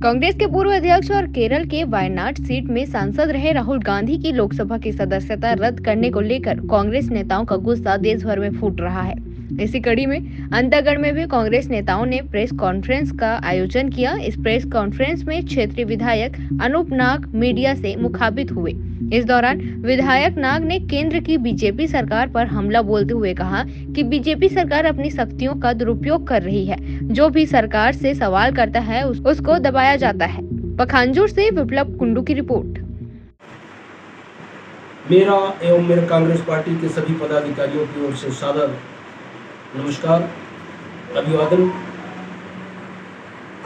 कांग्रेस के पूर्व अध्यक्ष और केरल के वायनाड सीट में सांसद रहे राहुल गांधी की लोकसभा की सदस्यता रद्द करने को लेकर कांग्रेस नेताओं का गुस्सा देश भर में फूट रहा है। इसी कड़ी में अंतागढ़ में भी कांग्रेस नेताओं ने प्रेस कॉन्फ्रेंस का आयोजन किया। इस प्रेस कॉन्फ्रेंस में क्षेत्रीय विधायक अनूप नाग मीडिया से मुखातिब हुए। इस दौरान विधायक नाग ने केंद्र की बीजेपी सरकार पर हमला बोलते हुए कहा कि बीजेपी सरकार अपनी शक्तियों का दुरुपयोग कर रही है। जो भी सरकार से सवाल करता है उसको दबाया जाता है। पखांजूर से विप्लव कुंडू की रिपोर्ट। मेरा एवं मेरे कांग्रेस पार्टी के सभी पदाधिकारियों की ओर से सादर नमस्कार, अभिवादन।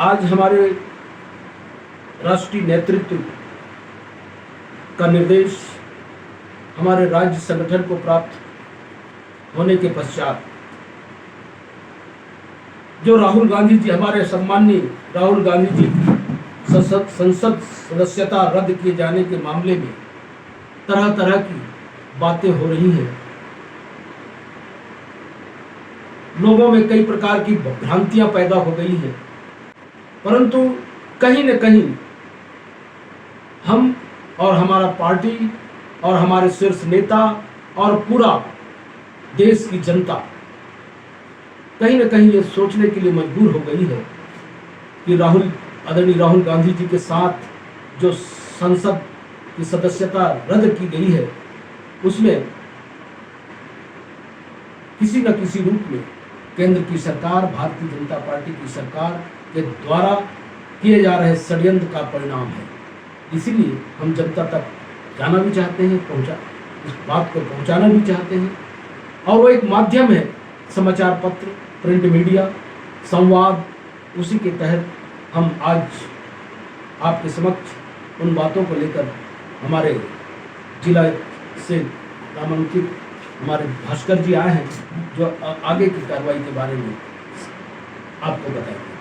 आज हमारे राष्ट्रीय नेतृत्व का निर्देश हमारे राज्य संगठन को प्राप्त होने के पश्चात जो राहुल गांधी जी, हमारे सम्माननीय राहुल गांधी जी संसद सदस्यता रद्द किए जाने के मामले में तरह तरह की बातें हो रही हैं। लोगों में कई प्रकार की भ्रांतियां पैदा हो गई हैं, परंतु कहीं न कहीं हम और हमारा पार्टी और हमारे शीर्ष नेता और पूरा देश की जनता कहीं न कहीं ये सोचने के लिए मजबूर हो गई है कि आदरणीय राहुल गांधी जी के साथ जो संसद की सदस्यता रद्द की गई है, उसमें किसी न किसी रूप में केंद्र की सरकार, भारतीय जनता पार्टी की सरकार के द्वारा किए जा रहे षड्यंत्र का परिणाम है। इसीलिए हम जनता तक जाना भी चाहते हैं, इस बात को पहुंचाना भी चाहते हैं, और वो एक माध्यम है, समाचार पत्र, प्रिंट मीडिया, संवाद। उसी के तहत हम आज आपके समक्ष उन बातों को लेकर हमारे जिला से नामांकित हमारे भास्कर जी आए हैं, जो आगे की कार्रवाई के बारे में आपको बताएंगे।